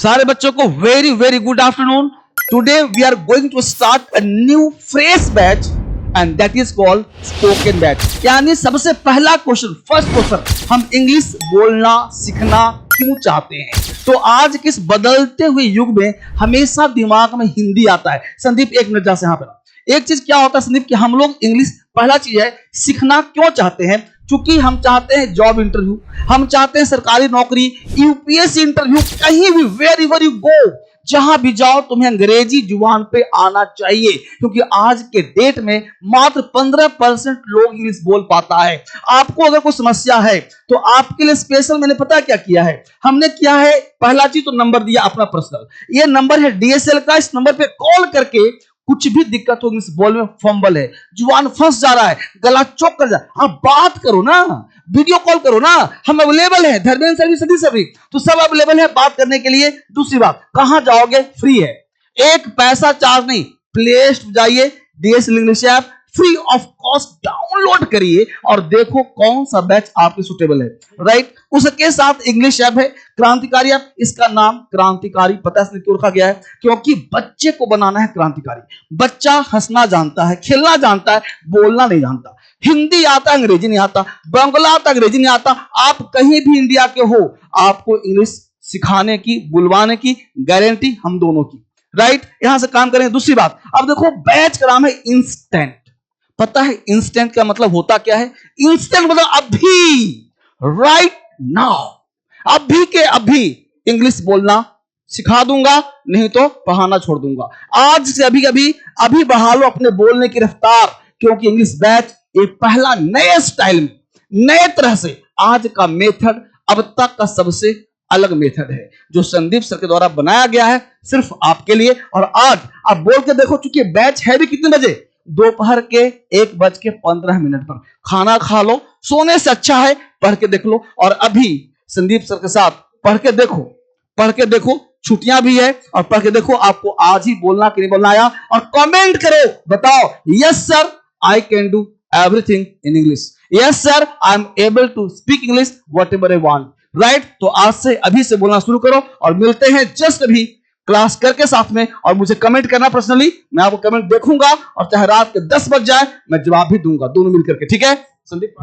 सारे बच्चों को very very good afternoon. Today we are going to start a new fresh batch and that is called spoken batch. यानी सबसे पहला question, first question, हम English बोलना सीखना क्यों चाहते हैं? तो आज के इस बदलते हुए युग में हमेशा दिमाग में हिंदी आता है. संदीप एक मिनट जैसे यहाँ पे एक चीज क्या होता है संदीप कि हम लोग इंग्लिश पहला चीज है सीखना क्यों चाहते हैं? क्योंकि हम चाहते हैं जॉब इंटरव्यू, हम चाहते हैं सरकारी नौकरी, यूपीएससी इंटरव्यू, कहीं भी वेर एवर यू गो, जहां भी जाओ तुम्हें अंग्रेजी जुबान पे आना चाहिए. क्योंकि आज के डेट में मात्र 15% लोग इंग्लिश बोल पाता है. आपको अगर कोई समस्या है तो आपके लिए स्पेशल मैंने पता क्या किया है, हमने किया है पहला चीज तो नंबर दिया अपना पर्सनल. ये नंबर है डीएसएल का. इस नंबर पे कॉल करके कुछ भी दिक्कत हो इंग्लिश बोलने में, फंबल है, जुबान फंस जा रहा है, गला चौक कर जा, आप बात करो ना, वीडियो कॉल करो ना, हम अवेलेबल है, धर्मेंद्र सर भी, सभी सभी तो सब अवेलेबल है बात करने के लिए. दूसरी बात, कहां जाओगे? फ्री है, एक पैसा चार्ज नहीं. प्ले स्टोर जाइए, DSL English app free of cost download करिए और देखो कौन सा बैच आपके सुटेबल है. राइट. उसके साथ इंग्लिश ऐप है क्रांतिकारी ऐप. इसका नाम क्रांतिकारी पता है क्यों रखा गया है? क्योंकि बच्चे को बनाना है क्रांतिकारी. बच्चा हंसना जानता है, खेलना जानता है, बोलना नहीं जानता. हिंदी आता, अंग्रेजी नहीं आता, बंगला आता, अंग्रेजी नहीं आता. आप कहीं भी इंडिया के हो, आपको इंग्लिश सिखाने की, बुलवाने की गारंटी हम दोनों की. राइट. यहां से काम करें. दूसरी बात, अब देखो बैच का नाम है इंस्टेंट. पता है इंस्टेंट का मतलब होता क्या है? इंस्टेंट मतलब अभी, राइट नाउ, अभी के अभी इंग्लिश बोलना सिखा दूंगा, नहीं तो पढ़ाना छोड़ दूंगा. आज से अभी अभी अभी बढ़ा लो अपने बोलने की रफ्तार. क्योंकि इंग्लिश बैच एक पहला नए स्टाइल में, नए तरह से, आज का मेथड अब तक का सबसे अलग मेथड है जो संदीप सर के द्वारा बनाया गया है सिर्फ आपके लिए. और आज आप बोल के देखो, चूंकि बैच है भी कितने बजे? दोपहर के 1:15 पर. खाना खा लो, सोने से अच्छा है पढ़ के देख लो. और अभी संदीप सर के साथ पढ़ के देखो, पढ़ के देखो, छुट्टियां भी है और पढ़ के देखो आपको आज ही बोलना कि नहीं बोलना आया. और कमेंट करो, बताओ yes sir I can do everything in English, yes sir I am able to speak English whatever I want. Right. तो आज से अभी से बोलना शुरू करो और मिलते हैं जस्ट अभी क्लास करके साथ में. और मुझे कमेंट करना पर्सनली, मैं आपको कमेंट देखूंगा और चाहे रात के 10 बज जाए मैं जवाब भी दूंगा, दोनों मिलकर के. ठीक है संदीप?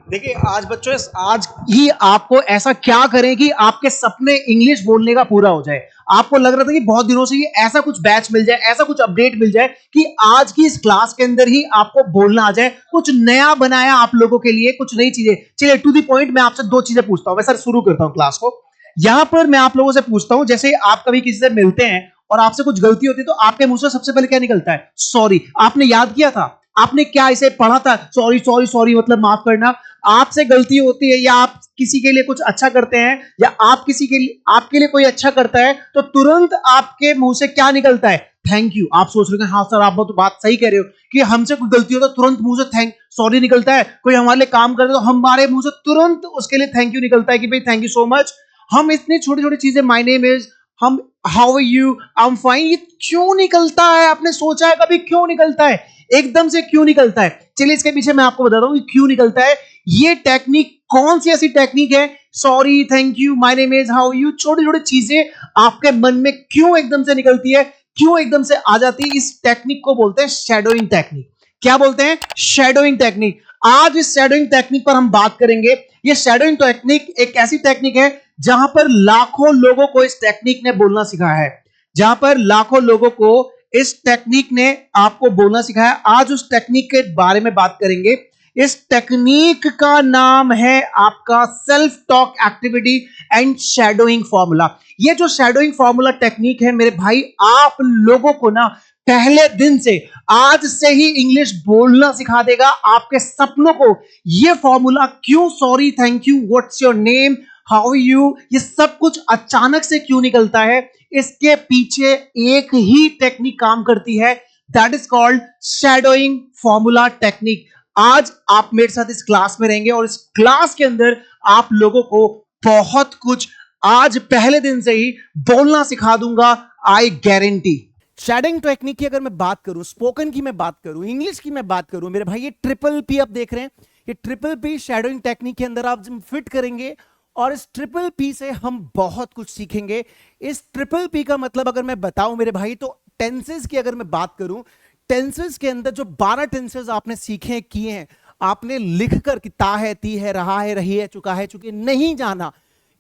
देखिए आज बच्चों, आज ही आपको ऐसा क्या करें कि आपके सपने इंग्लिश बोलने का पूरा हो जाए. आपको लग रहा था कि बहुत दिनों से ये ऐसा कुछ बैच मिल जाए, ऐसा कुछ अपडेट मिल जाए कि आज की इस क्लास के अंदर ही आपको बोलना आ जाए. कुछ नया बनाया आप लोगों के लिए, कुछ नई चीजें. चलिए टू द पॉइंट, मैं आपसे दो चीजें पूछता हूं. मैं सर शुरू करता हूं क्लास को. यहां पर मैं आप लोगों से पूछता हूं, जैसे आप कभी किसी से मिलते हैं और आपसे कुछ गलती होती है तो आपके मुंह से सबसे पहले क्या निकलता है? सॉरी. आपने याद किया था? आपने क्या इसे पढ़ा था? सॉरी सॉरी सॉरी मतलब माफ करना. आपसे गलती होती है या आप किसी के लिए कुछ अच्छा करते हैं या आप किसी के लिए, आपके लिए कोई अच्छा करता है तो तुरंत आपके मुंह से क्या निकलता है? Thank you. आप सोच रहे हो हाँ सर आप तो बात सही कह रहे हो कि हमसे कोई गलती हो तो तुरंत मुंह से थैंक सॉरी निकलता है. कोई हमारे लिए काम करे तो हमारे मुंह से तुरंत उसके लिए थैंक यू निकलता है कि भाई थैंक यू सो मच. हम इतनी छोटी छोटी चीजें, माय नेम इज, हम how are you, I am fine, ये क्यों निकलता है? आपने सोचा है कभी क्यों निकलता है? एकदम से क्यों निकलता है? चलिए इसके पीछे मैं आपको बताता हूं कि क्यों निकलता है. ये टेक्निक कौन सी ऐसी टेक्निक है? Sorry, thank you, my name is, how are you, छोटी छोटी चीजें आपके मन में क्यों एकदम से निकलती है, क्यों एकदम से आ जाती है? इस टेक्निक को बोलते हैं शैडोइंग टेक्निक. क्या बोलते हैं? Shadowing technique. आज इस शैडोइंग टेक्निक पर हम बात करेंगे. ये शैडोइंग टेक्निक एक ऐसी टेक्निक है जहां पर लाखों लोगों को इस टेक्निक ने बोलना सिखाया है, जहां पर लाखों लोगों को इस टेक्निक ने आपको बोलना सिखाया. आज उस टेक्निक के बारे में बात करेंगे. इस टेक्निक का नाम है आपका self talk activity and shadowing formula. ये जो शैडोइंग फॉर्मूला टेक्निक है मेरे भाई, आप लोगों को ना पहले दिन से, आज से ही इंग्लिश बोलना सिखा देगा. आपके सपनों को ये फॉर्मूला, क्यों sorry, thank you, what's your name, how you, ये सब कुछ अचानक से क्यों निकलता है, इसके पीछे एक ही टेक्निक काम करती है. That is called shadowing formula technique. आज आप मेरे साथ इस क्लास में रहेंगे और इस क्लास के अंदर आप लोगों को बहुत कुछ आज पहले दिन से ही बोलना सिखा दूंगा, आई गारंटी. शैडोइंग टेक्निक की अगर मैं बात करूं, स्पोकन की मैं बात करूं, इंग्लिश की मैं बात करूं, मेरे भाई ये ट्रिपल पी आप देख रहे हैं, ये ट्रिपल पी शैडोइंग टेक्निक के अंदर आप फिट करेंगे और इस ट्रिपल पी से हम बहुत कुछ सीखेंगे। इस ट्रिपल पी का मतलब अगर मैं बताऊं मेरे भाई, तो टेंसेस की अगर मैं बात करूं, टेंसेस के अंदर जो 12 टेंसेस आपने सीखे किए हैं, आपने लिखकर कि ता है, ती है, रहा है, रही है, चुका है, चुकी नहीं जाना,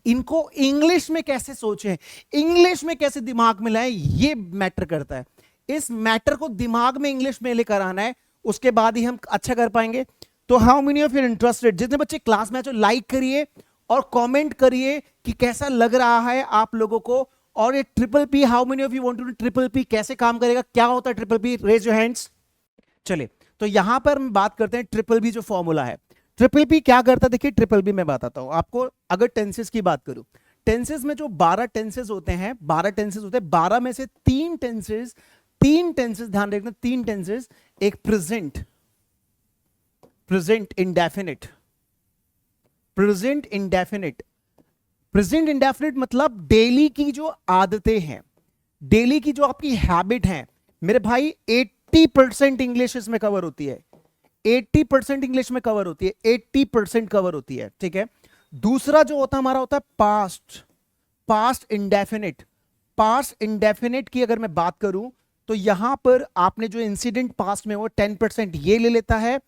इनको इंग्लिश में कैसे सोचें, इंग्लिश में कैसे दिमाग में लाएं, ये मैटर करता है। इस मैटर को दिमाग में इंग्लिश में लेकर आना है, उसके बाद ही हम अच्छा कर पाएंगे। तो how many of you interested, जितने बच्चे क्लास में लाइक करिए और कमेंट करिए कि कैसा लग रहा है आप लोगों को। और ये triple P, how many of you want to do triple P, कैसे काम करेगा, क्या होता है triple P, raise your hands. चलिए, तो यहां पर हम बात करते हैं ट्रिपल बी जो फॉर्मूला है। ट्रिपल पी क्या करता है, देखिए ट्रिपल बी मैं बताता हूं आपको। अगर टेंसेस की बात करूं, टेंसेस में जो 12 टेंसेस होते हैं, 12 टेंसेस होते हैं, 12 में से तीन टेंसेस ध्यान रखना, तीन टेंसेस, एक प्रेजेंट इंडेफिनिट, प्रेजेंट इंडेफिनिट मतलब डेली की जो आदतें हैं, डेली की जो आपकी हैबिट है मेरे भाई, 80% इंग्लिश इसमें कवर होती है, 80% इंग्लिश में कवर होती है, 80% कवर होती है, ठीक है। दूसरा जो होता है हमारा होता है पास्ट इंडेफिनिट की अगर मैं बात करूं, तो यहां पर आपने जो इंसिडेंट पास्ट में वो 10% ये ले लेता है,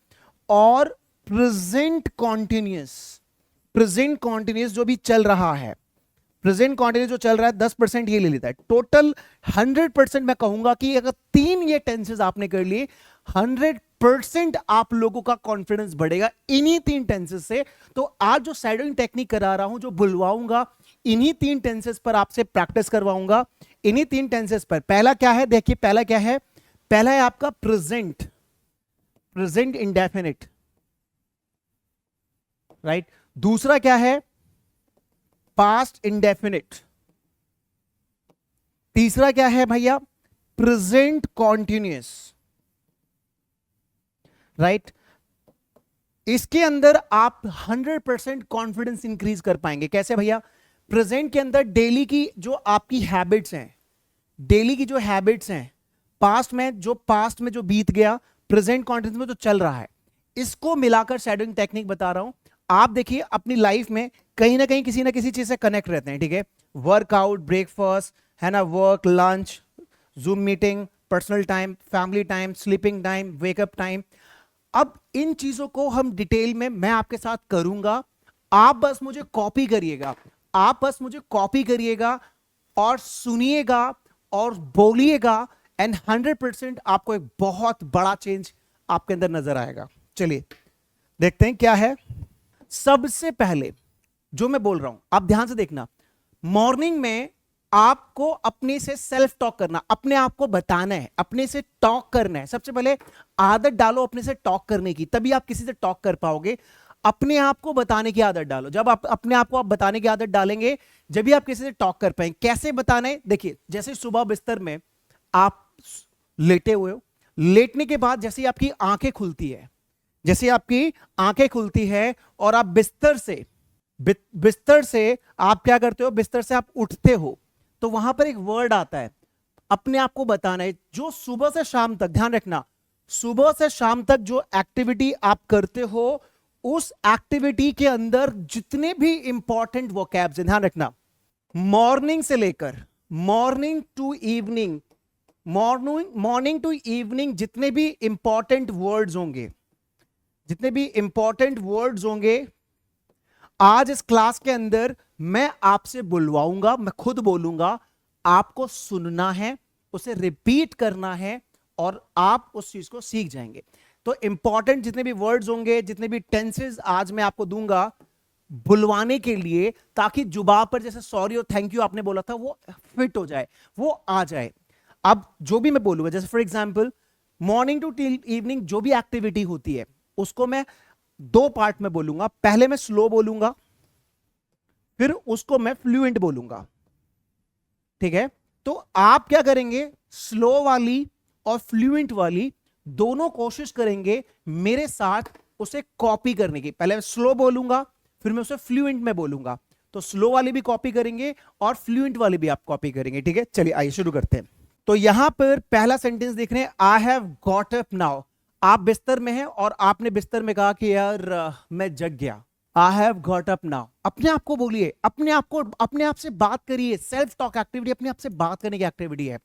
और प्रेजेंट कॉन्टिन्यूस जो भी चल रहा है, प्रेजेंट कॉन्टिन्यूस जो चल रहा है 10% ये ले लेता है। टोटल 100% मैं कहूंगा कि अगर तीन ये टेंसेस आपने कर लिए, 100% आप लोगों का कॉन्फिडेंस बढ़ेगा इन्हीं तीन टेंसेस से। तो आज जो शैडोइंग टेक्निक करा रहा हूं, जो बुलवाऊंगा, इन्हीं तीन टेंसेस पर आपसे प्रैक्टिस करवाऊंगा, इन्हीं तीन टेंसेस पर। पहला क्या है, देखिए पहला क्या है, पहला है आपका प्रेजेंट इंडेफिनिट, राइट। दूसरा क्या है, पास्ट इंडेफिनिट। तीसरा क्या है भैया, प्रेजेंट कॉन्टिन्यूअस, राइट। इसके अंदर आप 100% कॉन्फिडेंस इंक्रीज कर पाएंगे। कैसे भैया, प्रेजेंट के अंदर डेली की जो आपकी हैबिट्स हैं, पास्ट में जो बीत गया, प्रेजेंट कॉन्टिन्यूअस में जो चल रहा है, इसको मिलाकर शैडोइंग टेक्निक बता रहा हूं। आप देखिए अपनी लाइफ में कहीं ना कहीं किसी ना किसी चीज से कनेक्ट रहते हैं, ठीक है। वर्कआउट, ब्रेकफास्ट है ना, work, lunch, zoom meeting, personal time, family time, sleeping time, wake up time. अब इन चीजों को हम डिटेल में मैं आपके साथ करूंगा, आप बस मुझे कॉपी करिएगा, और सुनिएगा और बोलिएगा, एंड 100% आपको एक बहुत बड़ा चेंज आपके अंदर नजर आएगा। चलिए देखते हैं क्या है। सबसे पहले जो मैं बोल रहा हूं आप ध्यान से देखना, मॉर्निंग में आपको अपने से सेल्फ टॉक करना, अपने आप को बताना है, अपने से टॉक करना है। सबसे पहले आदत डालो अपने से टॉक करने की, तभी आप किसी से टॉक कर पाओगे। अपने आप को बताने की आदत डालो। जब आप अपने आप को आप बताने की आदत डालेंगे, जब भी आप किसी से टॉक कर पाएंगे। कैसे बताना है, देखिए जैसे सुबह बिस्तर में आप लेटे हुए हो, लेटने के बाद जैसे आपकी आंखें खुलती है, और आप बिस्तर से आप क्या करते हो, बिस्तर से आप उठते हो, तो वहां पर एक वर्ड आता है, अपने आप को बताना है। जो सुबह से शाम तक, ध्यान रखना, सुबह से शाम तक जो एक्टिविटी आप करते हो, उस एक्टिविटी के अंदर जितने भी इंपॉर्टेंट वोकैब्स हैं, ध्यान रखना, मॉर्निंग से लेकर मॉर्निंग टू इवनिंग जितने भी इंपॉर्टेंट वर्ड्स होंगे, आज इस क्लास के अंदर मैं आपसे बुलवाऊंगा, मैं खुद बोलूंगा, आपको सुनना है, उसे रिपीट करना है, और आप उस चीज को सीख जाएंगे। तो इंपॉर्टेंट जितने भी वर्ड्स होंगे, जितने भी टेंसेस आज मैं आपको दूंगा बुलवाने के लिए, ताकि जुबान पर जैसे सॉरी और थैंक यू आपने बोला था, वो फिट हो जाए, वो आ जाए। अब जो भी मैं बोलूंगा, जैसे for example morning to evening जो भी एक्टिविटी होती है, उसको मैं दो पार्ट में बोलूंगा। पहले मैं स्लो बोलूंगा, फिर उसको मैं फ्लुएंट बोलूंगा, ठीक है। तो आप क्या करेंगे, स्लो वाली और फ्लुएंट वाली दोनों कोशिश करेंगे मेरे साथ उसे कॉपी करने की। पहले मैं स्लो बोलूंगा, फिर मैं उसे फ्लुएंट में बोलूंगा। तो स्लो वाली भी कॉपी करेंगे और फ्लुएंट वाली भी आप कॉपी करेंगे, ठीक है। चलिए आइए शुरू करते हैं। तो यहां पर पहला सेंटेंस देख रहे हैं, I have got up now. आप बिस्तर में हैं और आपने बिस्तर में कहा कि यार मैं जग गया, I have got up now. अपने आप को बोलिए, अपने आप से बात करिए। सेल्फ टॉक एक्टिविटी अपने आप से बात करने की एक्टिविटी है।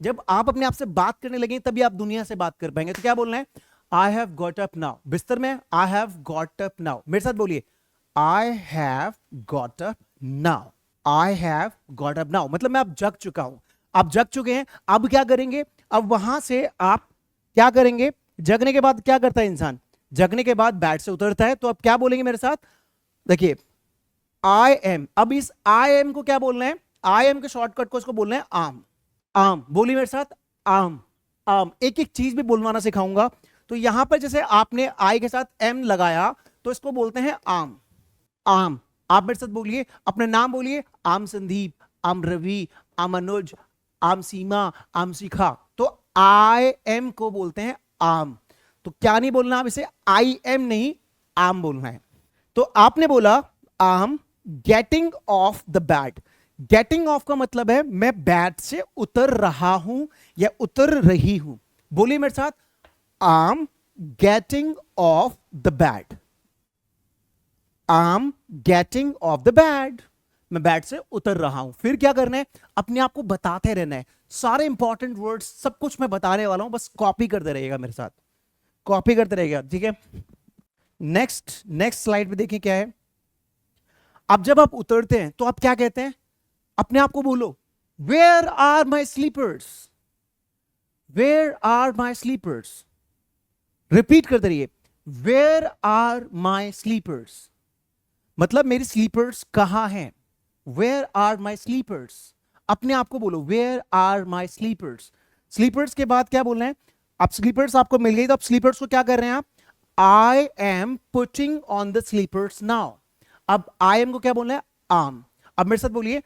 जब आप अपने आप से बात करने लगे तभी आप दुनिया से बात कर पाएंगे। तो क्या बोलना है? I have got up now. बिस्तर में I have got up now. मेरे साथ बोलिए, I have got up now. I have got up now मतलब मैं अब जग चुका हूं। आप जग चुके हैं। अब क्या करेंगे? अब वहां से आप क्या करेंगे? जगने के बाद क्या करता है इंसान? जगने के बाद बेड से उतरता है। तो अब क्या बोलेंगे मेरे साथ? देखिए, आई एम। अब इस आई एम को क्या बोलना है? आई एम के शॉर्टकट को इसको बोलना है आम। आम बोलिए मेरे साथ, आम। आम एक एक चीज भी बोलवाना सिखाऊंगा। तो यहां पर जैसे आपने आई के साथ एम लगाया तो इसको बोलते हैं आम। आम। आप मेरे साथ बोलिए, अपने नाम बोलिए। आम संदीप, आम रवि, आम अनुज, आम सीमा, आम शिखा। तो आई एम को बोलते हैं आम। तो क्या नहीं बोलना? आप इसे आई एम नहीं, आम बोलना है। तो आपने बोला आम getting off the bat. Getting off का मतलब है मैं बैट से उतर रहा हूं या उतर रही हूं। बोलिए मेरे साथ, आम गेटिंग ऑफ द बैट। आम गेटिंग ऑफ द बैट। मैं बैट से उतर रहा हूं। फिर क्या करना है? अपने आप को बताते रहना है। सारे इंपॉर्टेंट वर्ड्स सब कुछ मैं बताने वाला हूं, बस कॉपी करते रहिएगा मेरे साथ। कॉपी करते रहिएगा, ठीक है? नेक्स्ट स्लाइड पे देखिए क्या है। अब जब आप उतरते हैं तो आप क्या कहते हैं? अपने आप को बोलो, where are my slippers. Where are my slippers. Repeat करते रहिए, वेयर आर माई स्लीपर्स। मतलब मेरी स्लीपर्स कहां हैं? Where are my slippers. अपने आप को बोलो, where are my slippers. Slippers के बाद क्या बोलना है? अब स्लीपर्स आपको मिल गई तो अब स्लीपर्स को क्या कर रहे हैं आप? I am putting on the slippers now. अब आई एम को क्या बोलना है? आम। अब मेरे साथ बोलिए,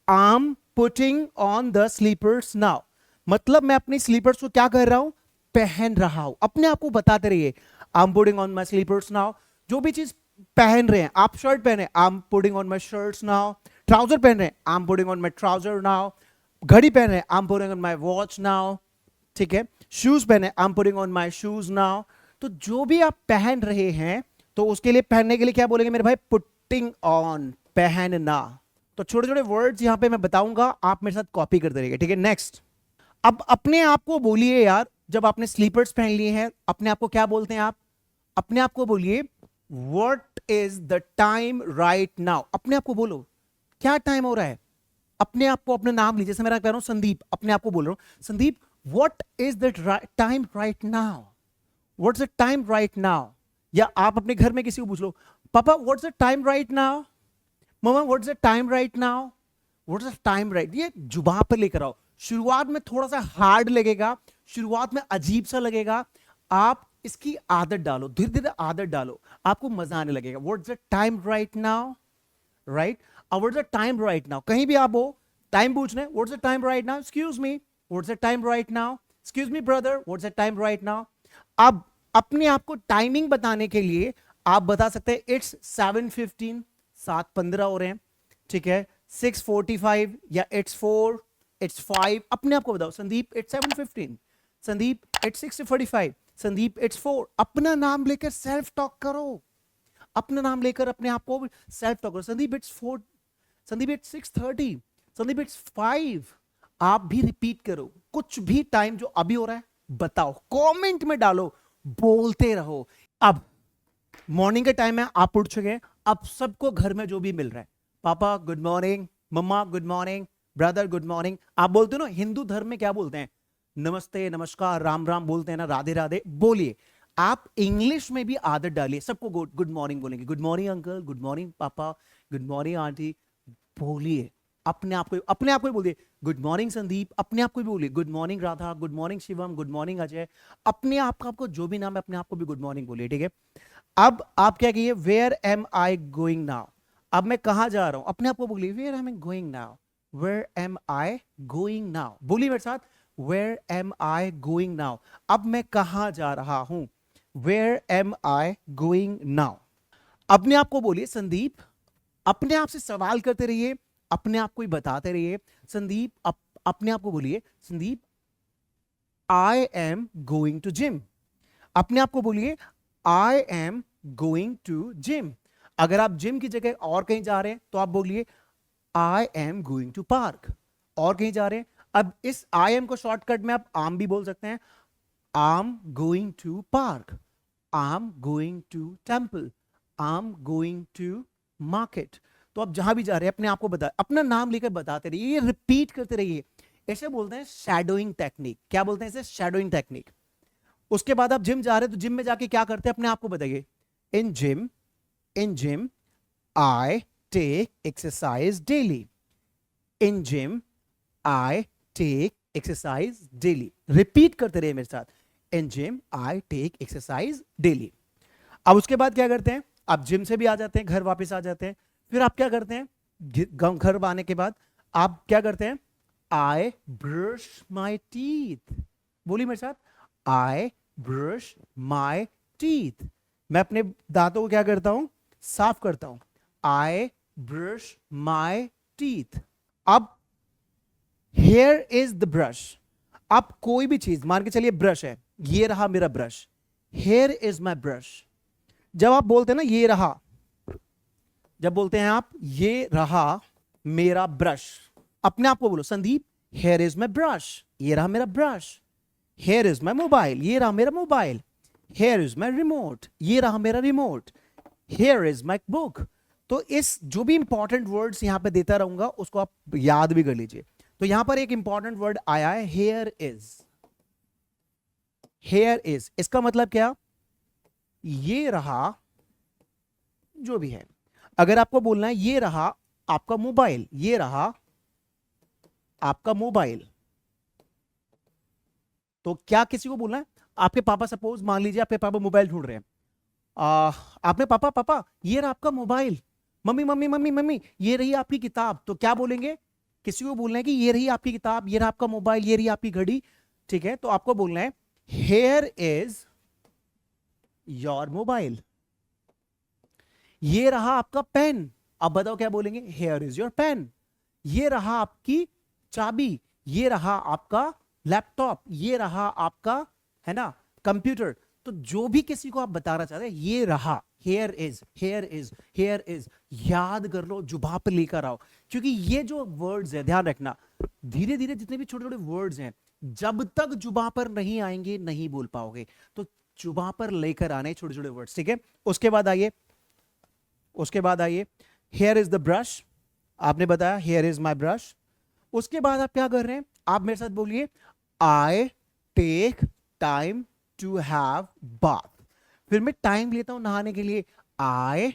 I'm putting on the slippers now. मतलब मैं अपनी स्लीपर्स को क्या कर रहा हूं? पहन रहा हूं। अपने आप को बताते रहिए, I am putting on my slippers now. जो भी चीज पहन रहे हैं, आप शर्ट पहने, I am putting on my shirts now. Trouser पहन रहे हैं, I am putting on my trouser now. घड़ी पहन रहे हैं, I am putting on my watch now. ठीक है? शूज पहने, I am putting on my shoes now. तो जो भी आप पहन रहे हैं तो उसके लिए, पहनने के लिए क्या बोलेंगे मेरे भाई? पुटिंग ऑन, पहनना। तो छोटे छोटे वर्ड्स यहां पे मैं बताऊंगा, आप मेरे साथ कॉपी करते रहिए, ठीक है? नेक्स्ट, अब अपने आप को बोलिए यार, जब आपने स्लीपर्स पहन लिए हैं अपने आप को क्या बोलते हैं आप? अपने आप को बोलिए, what is the time right now. अपने आप को बोलो, क्या टाइम हो रहा है? अपने आप को अपना नाम लीजिए। जैसे मैं कह रहा हूं संदीप, अपने आप को बोल रहा हूं Sandeep, what is the time right now. What's the time right now. या आप अपने घर में किसी को पूछ लो, पापा what's the time right now, मम्मा what's the time right now. What's the time right, ये जुबान पर लेकर आओ। शुरुआत में थोड़ा सा हार्ड लगेगा, शुरुआत में अजीब सा लगेगा। आप इसकी आदत डालो, धीरे धीरे आदत डालो, आपको मजा आने लगेगा। What's the time right now, right? अब what's the time right now, कहीं भी आप हो, टाइम पूछना है, what's the time right now, excuse me, what's the time right now, excuse me brother, what's the time right now. अब अपने आप को टाइमिंग बताने के लिए आप बता सकते हैं, इट्स 7:15, 7:15 हो रहे हैं, ठीक है? 6:45 या इट्स 4, इट्स 5। अपने आप को बताओ, Sandeep it's 7:15, Sandeep it's 6:45, Sandeep it's 4। अपना नाम लेकर सेल्फ टॉक करो। अपना नाम लेकर अपने आप को सेल्फ टॉक करो। Sandeep it's 4, Sandeep it's 6:30, Sandeep it's 5। आप भी रिपीट करो, कुछ भी टाइम जो अभी हो रहा है बताओ, कमेंट में डालो, बोलते रहो। अब मॉर्निंग का टाइम है, आप उठ चुके हैं। अब सबको घर में जो भी मिल रहा है, पापा गुड मॉर्निंग, मम्मा good morning, brother good morning. आप बोलते हो ना, हिंदू धर्म में क्या बोलते हैं? नमस्ते, नमस्कार, राम राम बोलते हैं ना, राधे राधे। बोलिए, आप इंग्लिश में भी आदत डालिए, सबको गुड मॉर्निंग बोलेंगे। Good morning uncle, good morning पापा, गुड मॉर्निंग आंटी। बोलिए अपने आप को ही बोलिए, गुड मॉर्निंग संदीप। अपने आप को भी बोलिए, good morning Radha, good morning Shivam, good morning Ajay. अपने आप का, आपको जो भी नाम है अपने आप को भी गुड मॉर्निंग बोलिए, ठीक है? अब आप क्या कहिए, where am I going now. अब मैं कहां जा रहा हूं? अपने आप को बोलिए, where am I going now, where am I going now. बोलिए मेरे साथ, where am I going now. अब मैं कहां जा रहा हूं? Where am I going now. अपने आप को बोलिए, संदीप। अपने आप से सवाल करते रहिए, अपने आप को ही बताते रहिए। संदीप, अपने आप को बोलिए, Sandeep I am going to gym. अपने आप को बोलिए, I am going to gym. अगर आप जिम की जगह और कहीं जा रहे हैं तो आप बोलिए I am going to park, और कहीं जा रहे हैं। अब इस आई एम को शॉर्टकट में आप आम भी बोल सकते हैं, आम गोइंग टू पार्क, आम गोइंग टू टेम्पल, आम गोइंग टू मार्केट। तो आप जहां भी जा रहे हैं अपने आप को बता, अपना नाम लेकर बताते रहिए, ये रिपीट करते रहिए। इसे बोलते हैं शैडोइंग टेक्निक। क्या बोलते हैं इसे? Shadowing technique. उसके बाद आप जिम जा रहे हैं तो जिम में जाके क्या करते हैं अपने आप को बताइए, in gym I take exercise daily, in gym I take exercise daily. Repeat करते रहिए मेरे साथ, in gym I take exercise daily. अब उसके बाद क्या करते हैं, आप जिम से भी आ जाते हैं, घर वापस आ जाते हैं, फिर आप क्या करते हैं, घर आने के बाद आप क्या करते हैं, आई ब्रश माई टीथ। बोलिए मेरे साथ, आई ब्रश माई टीथ। मैं अपने दांतों को क्या करता हूं, साफ करता हूं, आई ब्रश माई टीथ। अब हेयर इज द ब्रश। आप कोई भी चीज मान के चलिए, ब्रश है, ये रहा मेरा brush, here is my brush. जब आप बोलते हैं ना ये रहा, जब बोलते हैं आप ये रहा मेरा ब्रश, अपने आप को बोलो Sandeep here is my brush, ये रहा मेरा brush. Here is my mobile, ये रहा मेरा mobile. Here is my remote, ये रहा मेरा remote. Here is my book. तो इस जो भी इंपॉर्टेंट वर्ड्स यहां पे देता रहूंगा उसको आप याद भी कर लीजिए। तो यहां पर एक इंपॉर्टेंट वर्ड आया है, हेयर इज। हेयर इज, इसका मतलब क्या, ये रहा जो भी है। अगर आपको बोलना है ये रहा आपका मोबाइल, ये रहा आपका मोबाइल, तो क्या किसी को बोलना है, आपके पापा, सपोज मान लीजिए आपके पापा मोबाइल ढूंढ रहे हैं, आपने पापा पापा ये रहा आपका mobile, mummy mummy mummy mummy ये रही आपकी किताब, तो क्या बोलेंगे, किसी को बोलना है कि ये रही आपकी किताब, ये रहा आपका मोबाइल, ये रही आपकी घड़ी। ठीक है, तो आपको बोलना है हेयर इज योर मोबाइल। ये रहा आपका पेन, अब बताओ क्या बोलेंगे, हेयर इज योर पेन। ये रहा आपकी चाबी, ये रहा आपका लैपटॉप, ये रहा आपका, है ना, कंप्यूटर। तो जो भी किसी को आप बताना चाहते हैं, ये रहा, here is, here is, here is, याद कर लो, जुबान पर लेकर आओ। क्योंकि ये जो वर्ड्स है, ध्यान रखना, धीरे धीरे जितने भी छोटे छोटे वर्ड्स हैं, जब तक जुबान पर नहीं आएंगे नहीं बोल पाओगे। तो जुबान पर लेकर आने छोटे छोटे वर्ड्स। ठीक है, उसके बाद आइए, हेयर इज द ब्रश, आपने बताया हेयर इज माई ब्रश। उसके बाद आप क्या कर रहे हैं, आप मेरे साथ बोलिए, I take time to have bath. फिर मैं टाइम लेता हूं नहाने के लिए, I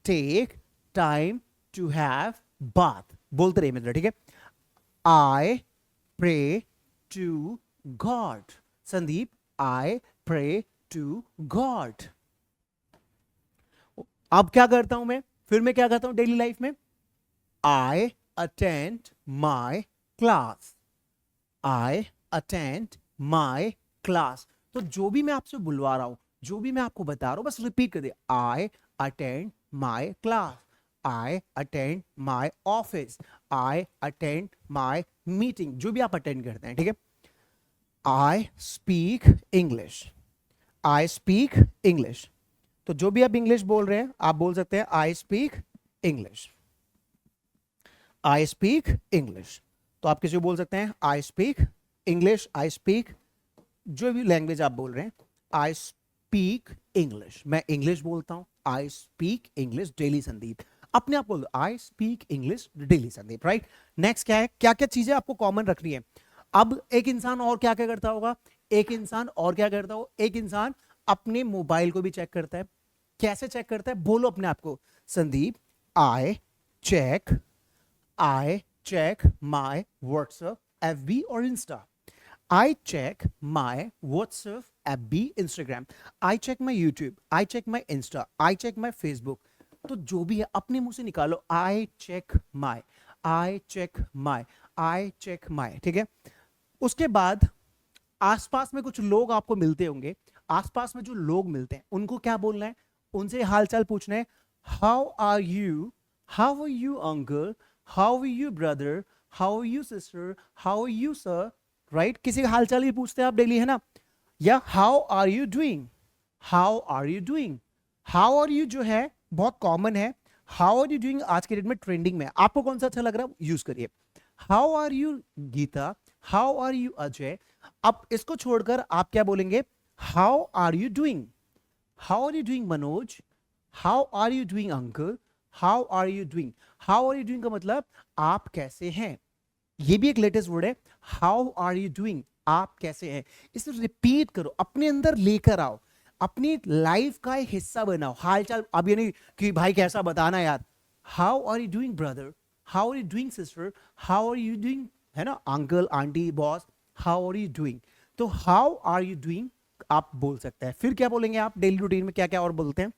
take time to have bath. बोलते रहिए मित्र, ठीक है। I pray to God, Sandeep I pray to God. अब क्या करता हूं मैं, फिर मैं क्या करता हूं डेली लाइफ में, आई attend my class, I attend my class. तो जो भी मैं आपसे बुलवा रहा हूं, जो भी मैं आपको बता रहा हूं, बस रिपीट कर दे, I attend my class, I attend my office, I attend my meeting, जो भी आप अटेंड करते हैं। ठीक है, I speak English, I speak English. तो जो भी आप इंग्लिश बोल रहे हैं आप बोल सकते हैं आई speak English, I speak English. तो आप किसी को बोल सकते हैं आई स्पीक इंग्लिश, आई स्पीक, जो भी लैंग्वेज आप बोल रहे हैं, आई स्पीक इंग्लिश, मैं इंग्लिश बोलता हूं, आई स्पीक इंग्लिश डेली संदीप। अपने आप बोल दो, आई speak English daily Sandeep, right. Next क्या है, क्या क्या चीजें आपको कॉमन रखनी है। अब एक इंसान और क्या क्या करता होगा, एक इंसान और क्या करता हो, एक इंसान अपने मोबाइल को भी चेक करता है। कैसे चेक करता है, बोलो अपने आप को, Sandeep I check my WhatsApp, FB और Insta. I check my WhatsApp, FB, Instagram. I check my YouTube. I check my Insta. I check my Facebook. तो जो भी है अपने मुंह से निकालो, I check my, I check my, I check my। ठीक है, उसके बाद आसपास में कुछ लोग आपको मिलते होंगे, आसपास में जो लोग मिलते हैं उनको क्या बोलना है, उनसे हालचाल पूछना है, how are you uncle, how are you brother, how are you sister, how are you sir, right. किसी का हालचाल भी पूछते हैं आप डेली, है ना। या how are you doing, how are you doing, how are you जो है बहुत कॉमन है। हाउ आर यू डूइंग आज के डेट में ट्रेंडिंग में, आपको कौन सा अच्छा लग रहा है यूज करिए। How are you Gita, how are you Ajay. अब इसको छोड़कर आप क्या बोलेंगे, how are you doing, how are you doing Manoj, how are you doing uncle, how are you doing. How are you doing का मतलब आप कैसे हैं, ये भी एक लेटेस्ट वर्ड है। हाउ आर यू डूइंग, आप कैसे हैं। इसे रिपीट करो, अपने अंदर लेकर आओ, अपनी लाइफ का एक हिस्सा बनाओ। हालचाल, अब ये नहीं कि भाई कैसा बताना यार। How are you doing brother, how are you doing sister, how are you doing, है ना, uncle aunty boss, how are you doing. तो हाउ आर यू डूइंग आप बोल सकते हैं। फिर क्या बोलेंगे आप डेली रूटीन में, क्या क्या और बोलते हैं।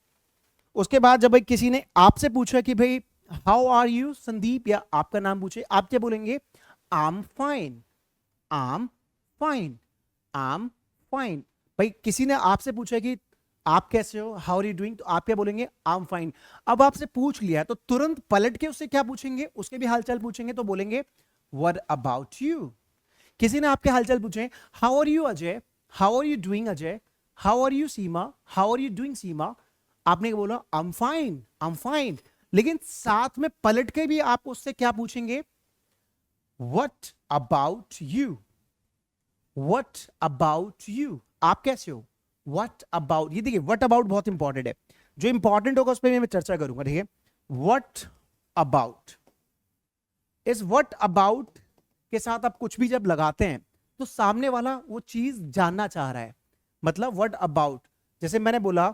उसके बाद जब भाई किसी ने आपसे पूछा कि भाई हाउ आर यू संदीप, या आपका नाम पूछे, आप क्या बोलेंगे, आम फाइन, आम फाइन, आम फाइन। भाई किसी ने आपसे पूछा कि आप कैसे हो, हाउ आर यू डूइंग, तो आप क्या बोलेंगे, आम फाइन। अब आपसे पूछ लिया तो तुरंत पलट के उससे क्या पूछेंगे, उसके भी हालचाल पूछेंगे, तो बोलेंगे व्हाट अबाउट यू। किसी ने आपके हालचाल पूछे, how are you Ajay, how are you doing Ajay, how are you Seema, how are you doing Seema. आपने बोला I am fine, I am fine, लेकिन साथ में पलट के भी आप उससे क्या पूछेंगे, what about you, what about you, आप कैसे हो, व्हाट अबाउट। ये देखिए व्हाट अबाउट बहुत इंपॉर्टेंट है, जो इंपॉर्टेंट होगा उस पर मैं चर्चा करूंगा, ठीक है। व्हाट अबाउट, इस व्हाट अबाउट के साथ आप कुछ भी जब लगाते हैं तो सामने वाला वो चीज जानना चाह रहा है। मतलब व्हाट अबाउट, जैसे मैंने बोला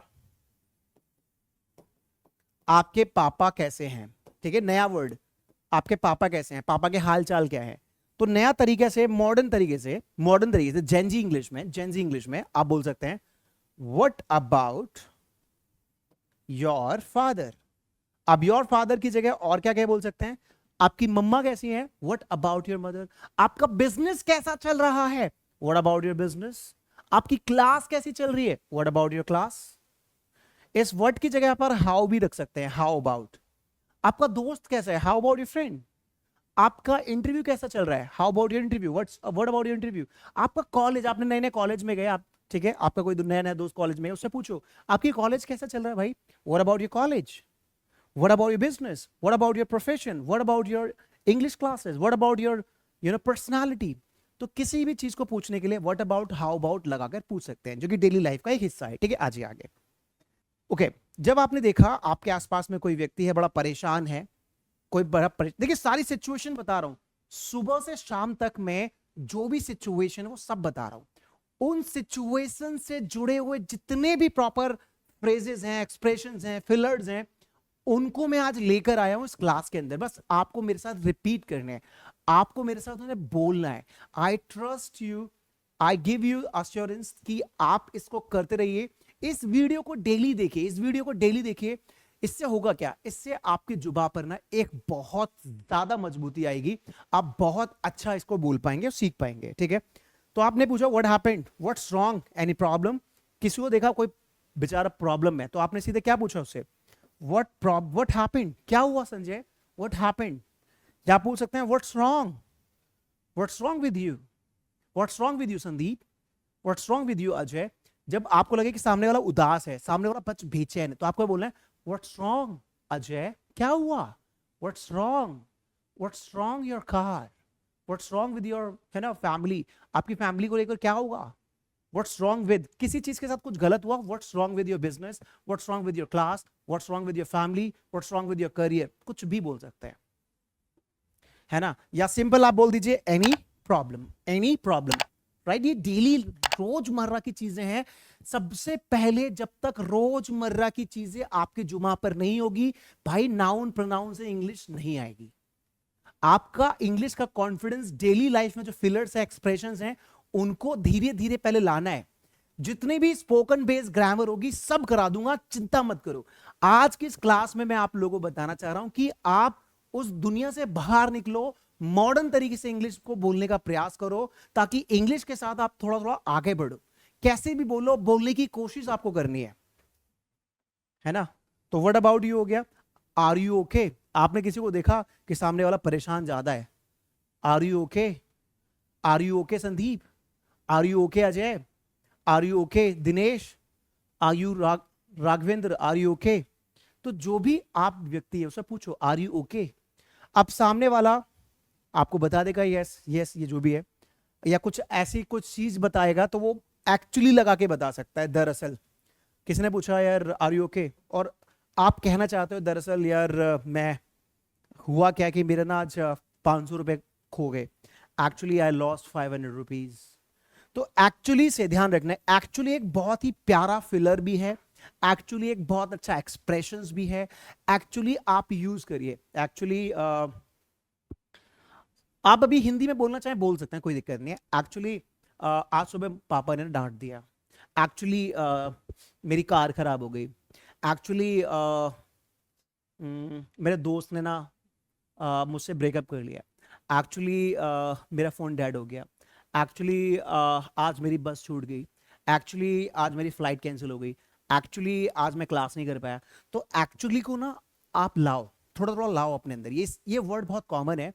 आपके पापा कैसे हैं, ठीक है, नया वर्ड, आपके पापा कैसे हैं, पापा के हाल चाल क्या है। तो नया तरीके से, मॉडर्न तरीके से, जेनजी इंग्लिश में आप बोल सकते हैं व्हाट अबाउट योर फादर। अब योर फादर की जगह और क्या क्या बोल सकते हैं, आपकी मम्मा कैसी हैं, व्हाट अबाउट योर मदर। आपका बिजनेस कैसा चल रहा है, व्हाट अबाउट योर बिजनेस। आपकी क्लास कैसी चल रही है, व्हाट अबाउट योर क्लास। इस वर्ड की जगह पर हाउ भी रख सकते हैं, हाउ अबाउट। आपका दोस्त कैसा है, हाउ अबाउट योर फ्रेंड। आपका इंटरव्यू कैसा चल रहा है, how about your interview, what about your interview. आपका कॉलेज, आपने नए नए कॉलेज में गए आप, ठीक है, आपका कोई नया नया दोस्त कॉलेज में है, उससे पूछो आपकी कॉलेज कैसा चल रहा है भाई, what about your college, what about your business, what about your profession, what about your English classes, what about your personality. तो किसी भी चीज को पूछने के लिए व्हाट अबाउट, हाउ अबाउट लगाकर पूछ सकते हैं, जो कि डेली लाइफ का एक हिस्सा है, ठीक है। आज आगे ओके जब आपने देखा आपके आसपास में कोई व्यक्ति है बड़ा परेशान है, कोई बड़ा देखिए सारी सिचुएशन बता रहा हूं, सुबह से शाम तक मैं जो भी सिचुएशन है वो सब बता रहा हूं। उन सिचुएशन से जुड़े हुए जितने भी प्रॉपर फ्रेजेस हैं, एक्सप्रेशंस हैं, फिलर्स हैं, उनको मैं आज लेकर आया हूं इस क्लास के अंदर। बस आपको मेरे साथ रिपीट करने हैं, आपको मेरे साथ उन्हें बोलना है। I trust you, I give you assurance कि आप इसको करते रहिए। इस वीडियो को डेली देखिए, इस वीडियो को डेली देखिए। इससे होगा क्या, इससे आपकी जुबान पर ना एक बहुत ज्यादा मजबूती आएगी, आप बहुत अच्छा इसको बोल पाएंगे और सीख पाएंगे, ठीक है। तो आपने पूछा what happened, what's wrong, any problem. किसी को देखा कोई बेचारा प्रॉब्लम में, तो आपने सीधे क्या पूछा उससे, व्हाट हैपेंड, क्या हुआ संजय, व्हाट हैपेंड। या पूछ सकते हैं what's wrong, what's wrong with you, what's wrong with you Sandeep, what's wrong with you Ajay. जब आपको लगे कि सामने वाला उदास है, सामने वाला बच बेचैन है, तो आपको बोलना है व्हाट्स रॉन्ग अजय, क्या हुआ, what's wrong, what's wrong your car, what's wrong with your, है ना, फैमिली, आपकी फैमिली को लेकर क्या होगा, व्हाट्स रॉन्ग विद, किसी चीज के साथ कुछ गलत हुआ, what's wrong with your business, what's wrong with your class, what's wrong with your family, what's wrong with your career, कुछ भी बोल सकते हैं, है ना। या सिंपल आप बोल दीजिए any problem, any problem, right. ये डेली रोजमर्रा की चीजें हैं। सबसे पहले जब तक रोजमर्रा की चीजें आपके जुमा पर नहीं होगी भाई, नाउन प्रोनाउन से इंग्लिश नहीं आएगी। आपका इंग्लिश का कॉन्फिडेंस डेली लाइफ में जो फिलर्स है, एक्सप्रेशंस हैं, उनको धीरे धीरे पहले लाना है। जितनी भी स्पोकन बेस्ड ग्रामर होगी सब करा दूंगा, चिंता मत करो। आज की इस क्लास में मैं आप लोगों को बताना चाह रहा हूं कि आप उस दुनिया से बाहर निकलो, मॉडर्न तरीके से इंग्लिश को बोलने का प्रयास करो, ताकि इंग्लिश के साथ आप थोड़ा थोड़ा आगे बढ़ो। कैसे भी बोलो, बोलने की कोशिश आपको करनी है ना। तो व्हाट अबाउट यू हो गया, आर यू ओके। आपने किसी को देखा कि सामने वाला परेशान ज्यादा है, are you okay, are you okay Sandeep, are you okay Ajay, are you okay Dinesh, are you Raghavendra, are you okay. तो जो भी आप व्यक्ति है उससे पूछो आर यू ओके। अब सामने वाला आपको बता देगा यस यस ये जो भी है, या कुछ ऐसी कुछ चीज बताएगा तो वो एक्चुअली लगा के बता सकता है। दरअसल किसने पूछा यार आर यू ओके, और आप कहना चाहते हो दरअसल यार मैं हुआ क्या कि मेरे ना आज 500 रुपए खो गए, एक्चुअली आई लॉस्ट 500 रुपीज। तो एक्चुअली से ध्यान रखना है, एक्चुअली एक बहुत ही प्यारा फिलर भी है, एक्चुअली एक बहुत अच्छा एक्सप्रेशंस भी है, एक्चुअली आप यूज करिए। एक्चुअली आप अभी हिंदी में बोलना चाहें बोल सकते हैं, कोई दिक्कत नहीं है। एक्चुअली आज सुबह पापा ने डांट दिया, एक्चुअली मेरी कार खराब हो गई, एक्चुअली मेरे दोस्त ने ना मुझसे ब्रेकअप कर लिया, एक्चुअली मेरा फ़ोन डेड हो गया, एक्चुअली आज मेरी बस छूट गई, एक्चुअली आज मेरी फ्लाइट कैंसिल हो गई, एक्चुअली आज मैं क्लास नहीं कर पाया। तो एक्चुअली को ना आप लाओ, थोड़ा थोड़ा लाओ अपने अंदर। ये वर्ड बहुत कॉमन है,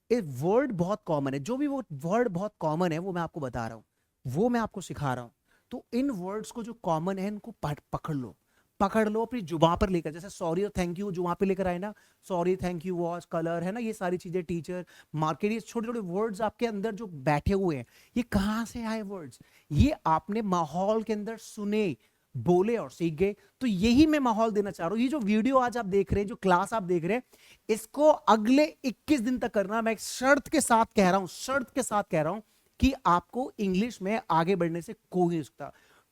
ये वर्ड बहुत कॉमन है, जो भी वो वर्ड बहुत कॉमन है वो मैं आपको बता रहा हूँ, वो मैं आपको सिखा रहा हूँ। तो इन वर्ड्स को जो कॉमन है इनको पकड़ लो, पकड़ लो अपनी जुबान पर लेकर। जैसे सॉरी और थैंक यू जुबान पे लेकर आए ना, sorry thank you watch colour है ना, ये सारी चीजें टीचर मार्केट, ये छोटे छोटे वर्ड्स आपके अंदर जो बैठे हुए हैं, ये कहाँ से आए वर्ड्स? ये आपने माहौल के अंदर सुने, बोले और सीख गए। तो यही मैं माहौल देना चाह रहा हूँ। ये जो वीडियो आज आप देख रहे हैं, जो क्लास आप देख रहे हैं, इसको अगले 21 दिन तक करना। मैं एक शर्त के साथ कह रहा हूं, शर्त के साथ कह रहा हूं कि आपको इंग्लिश में आगे बढ़ने से कोई नहीं सकता।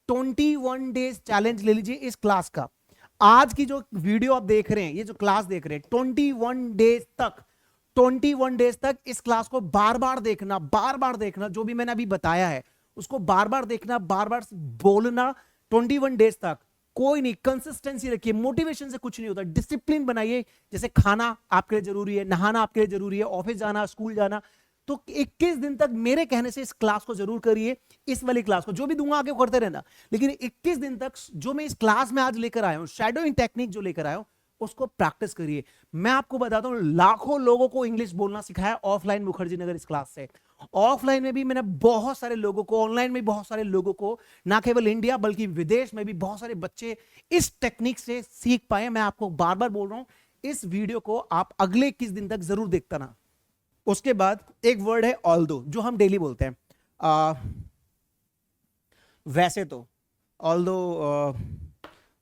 21 डेज चैलेंज ले लीजिए इस क्लास का। आज की जो वीडियो आप देख रहे हैं, ये जो क्लास देख रहे हैं, 21 डेज तक इस क्लास को बार बार देखना, जो भी मैंने अभी बताया है उसको बार बार देखना, बार बार बोलना। 21 डेज तक कोई नहीं, कंसिस्टेंसी रखिए, मोटिवेशन से कुछ नहीं होता, डिसिप्लिन बनाइए। जैसे खाना आपके लिए जरूरी है, नहाना आपके लिए जरूरी है, ऑफिस जाना, स्कूल जाना, तो 21 दिन तक मेरे कहने से इस क्लास को जरूर करिए। इस वाली क्लास को जो भी दूंगा आगे करते रहना, लेकिन 21 दिन तक जो मैं इस क्लास में आज लेकर आया हूं, शैडोइंग टेक्निक जो लेकर आया हूं, उसको प्रैक्टिस करिए। मैं आपको बताता हूं, लाखों लोगों को इंग्लिश बोलना सिखाया ऑफलाइन मुखर्जी नगर इस क्लास से। ऑफलाइन में भी मैंने बहुत सारे लोगों को, ऑनलाइन में बहुत सारे लोगों को, ना केवल इंडिया बल्कि विदेश में भी बहुत सारे बच्चे इस टेक्निक से सीख पाए। मैं आपको बार बार बोल रहा हूं, इस वीडियो को आप अगले 21 दिन तक जरूर देखता ना। उसके बाद एक वर्ड है ऑल्दो, जो हम डेली बोलते हैं। वैसे तो ऑल्दो,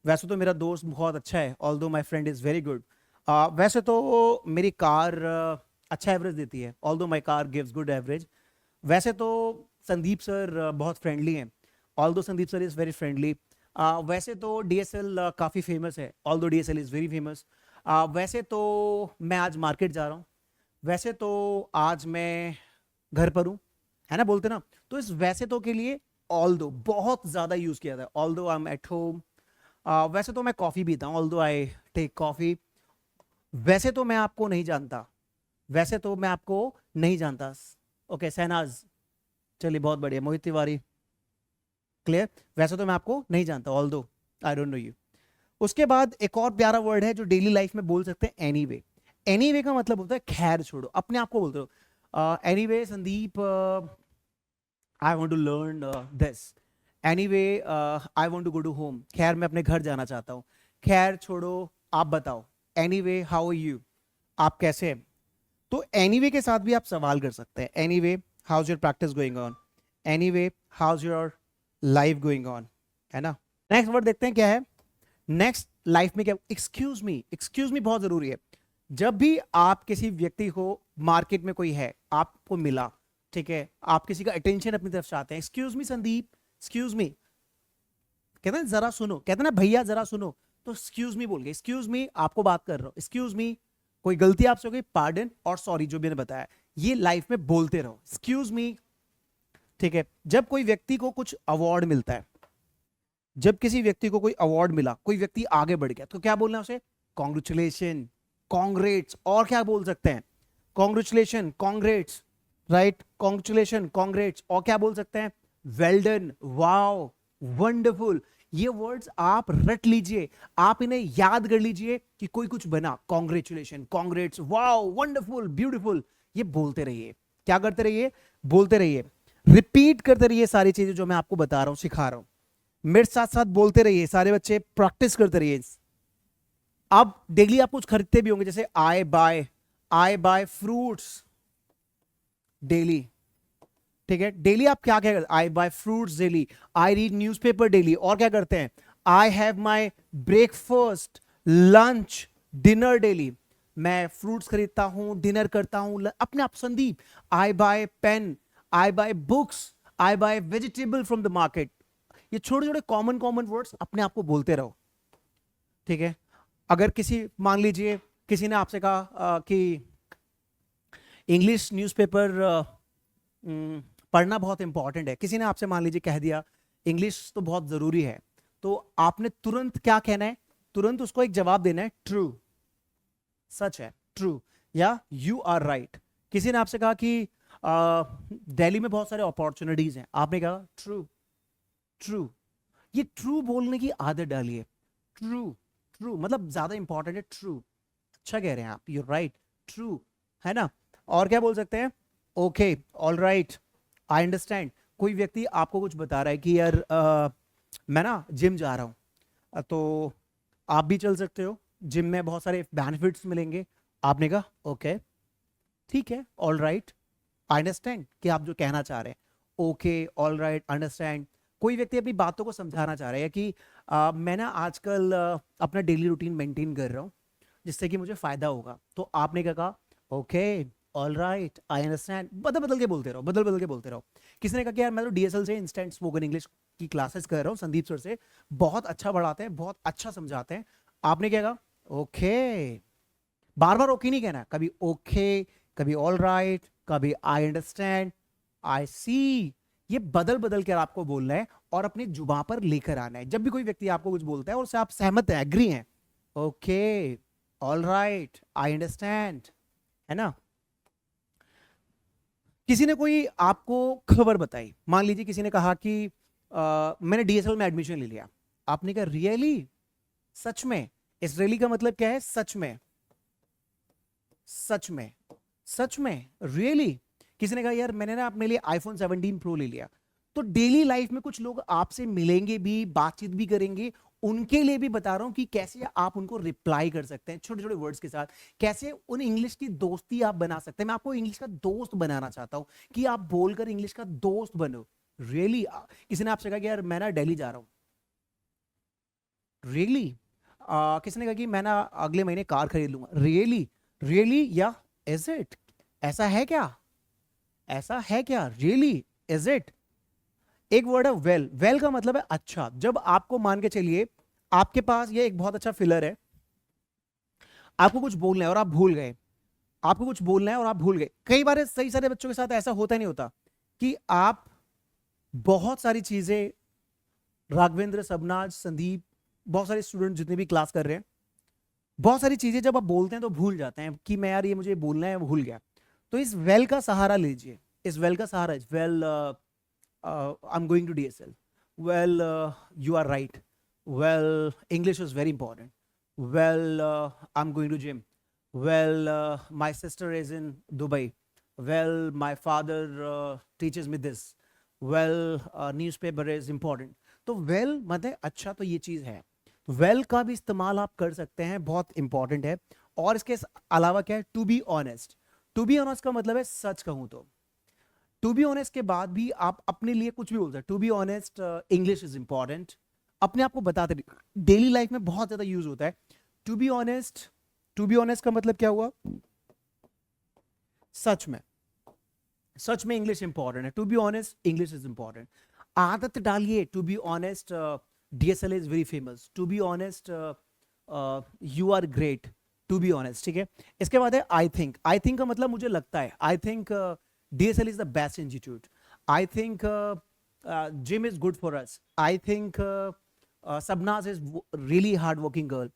वैसे तो मेरा दोस्त बहुत अच्छा है, although my friend is very good. वैसे तो मेरी कार अच्छा एवरेज देती है, although my car gives good average. वैसे तो संदीप सर बहुत फ्रेंडली हैं, although Sandeep sir is very friendly. वैसे तो डीएसएल काफ़ी फेमस है, although DSL is very famous. वैसे तो मैं आज मार्केट जा रहा हूँ, वैसे तो आज मैं घर पर हूँ, है ना, बोलते ना। तो इस वैसे तो के लिए ऑल्दो बहुत ज़्यादा यूज़ किया था। Although I am at home, वैसे तो मैं कॉफ़ी पीता हूँ, ऑल्दो आई टेक कॉफ़ी। वैसे तो मैं आपको नहीं जानता, वैसे तो मैं आपको नहीं जानता। ओके शहनाज, चलिए बहुत बढ़िया। मोहित तिवारी, क्लियर। वैसे तो मैं आपको नहीं जानता, although I don't know you. उसके बाद एक और प्यारा वर्ड है जो डेली लाइफ में बोल सकते हैं, एनीवे। एनीवे का मतलब होता है खैर छोड़ो, अपने आप को बोलते हो। Anyway Sandeep, I want to learn this. Anyway I want to go to home, खैर मैं अपने घर जाना चाहता हूँ। खैर छोड़ो, आप बताओ। एनीवे हाउ आर यू, आप कैसे हैं। तो एनीवे के साथ भी आप सवाल कर सकते हैं। Anyway how is your practice going on, anyway how is your life going on, है ना। नेक्स्ट वर्ड देखते हैं क्या है। नेक्स्ट लाइफ में क्या, एक्सक्यूज मी। एक्सक्यूज मी बहुत जरूरी है। जब भी आप किसी व्यक्ति को, मार्केट में कोई है आपको मिला, ठीक है, आप किसी का अटेंशन अपनी तरफ चाहते हैं, excuse me Sandeep, excuse me, कहते हैं जरा सुनो, कहते हैं ना भैया जरा सुनो, तो एक्सक्यूज मी बोल के, एक्सक्यूज मी आपको बात कर रहा हूं, एक्सक्यूज मी, कोई गलती आपसे हो गई, पार्डन और सॉरी जो मैंने बताया, ये लाइफ में बोलते रहो, एक्सक्यूज मी, ठीक है। जब कोई व्यक्ति को कुछ अवार्ड मिलता है, जब किसी व्यक्ति को कोई अवार्ड मिला, कोई व्यक्ति आगे बढ़ गया, तो क्या बोलना है उसे, कॉन्ग्रेचुलेशन, कॉन्ग्रेट्स, और क्या बोल सकते हैं, congratulation, congrats, right, congratulation, congrats, और क्या बोल सकते हैं, वेल डन, वाओ, वंडरफुल। ये वर्ड्स आप रट लीजिए, आप इन्हें याद कर लीजिए कि कोई कुछ बना, congratulation, congrats, wow, wonderful, beautiful, ये बोलते रहिए। क्या करते रहिए, बोलते रहिए, रिपीट करते रहिए सारी चीजें जो मैं आपको बता रहा हूं, सिखा रहा हूं। मेरे साथ साथ बोलते रहिए, सारे बच्चे प्रैक्टिस करते रहिए। अब डेली आप कुछ खरीदते भी होंगे, जैसे आई बाय फ्रूट्स डेली, ठीक है। डेली आप क्या क्या करते हैं? I buy fruits daily, I read newspaper daily, और क्या करते हैं? I have my breakfast, lunch, dinner daily. मैं फ्रूट्स खरीदता हूं, डिनर करता हूं, अपने आप। Sandeep, I buy pen, I buy books, I buy vegetable from the market. ये छोटे छोटे कॉमन कॉमन वर्ड्स अपने आप को बोलते रहो, ठीक है। अगर किसी, मान लीजिए किसी ने आपसे कहा कि इंग्लिश न्यूज़पेपर पढ़ना बहुत इंपॉर्टेंट है, किसी ने आपसे मान लीजिए कह दिया इंग्लिश तो बहुत जरूरी है, तो आपने तुरंत क्या कहना है? तुरंत उसको एक जवाब देना है, ट्रू, सच है, ट्रू, या यू आर राइट। किसी ने आपसे कहा कि दिल्ली में बहुत सारे अपॉर्चुनिटीज हैं, आपने कहा ट्रू, ट्रू। ये ट्रू बोलने की आदत डालिए। ट्रू, ट्रू मतलब ज्यादा इंपॉर्टेंट है, ट्रू, अच्छा कह रहे हैं आप, यू राइट, ट्रू, है ना। और क्या बोल सकते हैं? Okay, all right, I understand. कोई व्यक्ति आपको कुछ बता रहा है कि यार मैं ना जिम जा रहा हूँ, तो आप भी चल सकते हो, जिम में बहुत सारे बेनिफिट्स मिलेंगे। आपने कहा ओके, ठीक है, ऑल राइट, आई अंडरस्टैंड कि आप जो कहना चाह रहे हैं। Okay, all right, understand. कोई व्यक्ति अपनी बातों को समझाना चाह रहा है कि मैं ना आजकल अपना डेली रूटीन मेंटेन कर रहा हूँ जिससे कि मुझे फायदा होगा, तो आपने क्या कहा? Okay, all right, I understand. बदल बदल के बोलते रहो, बदल बदल के बोलते रहो। किसी ने कहा कि यार मैं तो डीएसएल से इंस्टेंट स्पोकन इंग्लिश की क्लासेस कर रहा हूँ संदीप सर से, बहुत अच्छा पढ़ाते हैं, बहुत अच्छा समझाते हैं। आपने क्या कहा? ओके। बार बार ओके नहीं कहना, कभी ओके, कभी ऑल राइट, कभी आई अंडरस्टैंड, आई सी। ये बदल बदल कर आपको बोलना है और अपनी जुबान पर लेकर आना है। जब भी कोई व्यक्ति आपको कुछ बोलता है और उससे आप सहमत हैं, एग्री हैं, okay, all right, I understand, है ना। किसी ने कोई आपको खबर बताई, मान लीजिए किसी ने कहा कि मैंने डीएसएल में एडमिशन ले लिया। आपने कहा रियली, सच में? इस रियली का मतलब क्या है? सच में, सच में, सच में, रियली। किसी ने कहा यार मैंने ना अपने लिए आईफोन 17 प्रो ले लिया। तो डेली लाइफ में कुछ लोग आपसे मिलेंगे भी, बातचीत भी करेंगे, उनके लिए भी बता रहा हूं कि कैसे आप उनको रिप्लाई कर सकते हैं छोटे छोटे वर्ड्स के साथ, कैसे उन इंग्लिश की दोस्ती आप बना सकते हैं। मैं आपको इंग्लिश का दोस्त बनाना चाहता हूं कि आप बोलकर इंग्लिश का दोस्त बनो। रियली, किसी ने आपसे कहा कि यार मैं ना दिल्ली जा रहा हूं, रियली। किसी ने कहा कि मैं ना अगले महीने कार खरीद लूंगा, रियली, रियली, या इज इट, ऐसा है क्या, ऐसा है क्या, रियली, इज इट। एक वर्ड है वेल, वेल का मतलब है अच्छा। जब आपको, मान के चलिए आपके पास ये एक बहुत अच्छा फिलर है, आपको कुछ बोलना है और आप भूल गए, आपको कुछ बोलना है और आप भूल गए। कई बार सही सारे बच्चों के साथ ऐसा होता नहीं होता कि आप बहुत सारी चीजें, राघवेंद्र, सबनाज, संदीप, बहुत सारे स्टूडेंट जितने भी क्लास कर रहे हैं, बहुत सारी चीजें जब आप बोलते हैं तो भूल जाते हैं कि मैं यार ये मुझे बोलना है, भूल गया। तो इस वेल का सहारा लीजिए, इस वेल का सहारा, well I am going to DSL, well you are right, well English is very important, well I am going to gym, well my sister is in Dubai, well my father teachers me this, well newspaper is important. तो well मतलब अच्छा, तो ये चीज है। Well का भी इस्तेमाल आप कर सकते हैं, बहुत इंपॉर्टेंट है। और इसके अलावा क्या है? To be honest. To be honest का मतलब है सच कहूं तो। टू बी ऑनेस्ट के बाद भी आप अपने लिए कुछ भी बोल सकते हैं। To be honest, English is important, अपने आप को बताते, डेली लाइफ में बहुत ज्यादा यूज होता है to be honest. To be honest का मतलब क्या हुआ? सच में, सच में इंग्लिश इंपॉर्टेंट है। To be honest, English is important. आदत डालिए, to be honest, DSL is very famous, to be honest, you are great, to be honest, ठीक है। इसके बाद है आई थिंक। आई थिंक का मतलब मुझे लगता है, I think DSL is the best institute, I think gym is good for us, I think Sabnaz is really hard working girl,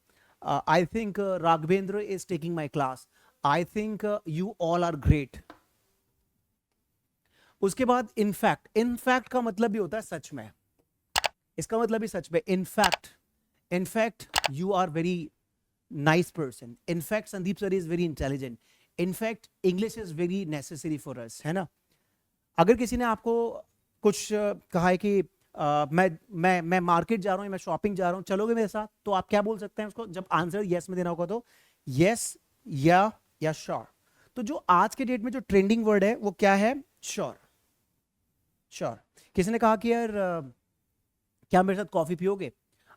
I think Raghavendra is taking my class, I think you all are great. उसके बाद in fact. In fact का मतलब भी होता है सच में, इसका मतलब भी सच में। In fact, in fact you are very nice person, in fact Sandeep sir is very intelligent, in fact English is very necessary for us, है ना। अगर किसी ने आपको कुछ कहा है कि मैं मार्केट जा रहा हूँ, मैं शॉपिंग जा रहा हूँ, चलोगे मेरे साथ? तो आप क्या बोल सकते हैं उसको जब आंसर यस में देना होगा? तो यस या श्योर। तो जो आज के डेट में जो ट्रेंडिंग वर्ड है वो क्या है? श्योर। श्योर। किसी ने कहा कि यार क्या मेरे साथ कॉफी पियोगे?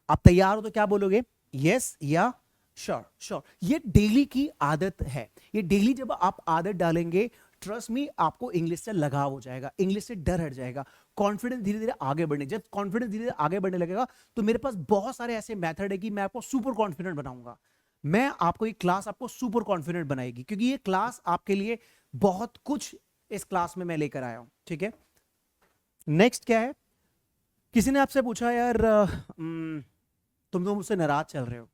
आप तैयार हो तो क्या बोलोगे? यस या श्योर। श्योर। ये डेली की आदत है। ये डेली जब आप आदत डालेंगे, ट्रस्ट मी, आपको इंग्लिश से लगाव हो जाएगा, इंग्लिश से डर हट जाएगा, कॉन्फिडेंस धीरे धीरे आगे बढ़ने, जब कॉन्फिडेंस धीरे धीरे आगे बढ़ने लगेगा तो मेरे पास बहुत सारे ऐसे मेथड है कि मैं आपको सुपर कॉन्फिडेंट बनाऊंगा। मैं आपको ये क्लास आपको सुपर कॉन्फिडेंट बनाएगी, क्योंकि ये क्लास आपके लिए बहुत कुछ इस क्लास में मैं लेकर आया हूं। ठीक है, नेक्स्ट क्या है? किसी ने आपसे पूछा यार तुम तो मुझसे नाराज चल रहे हो।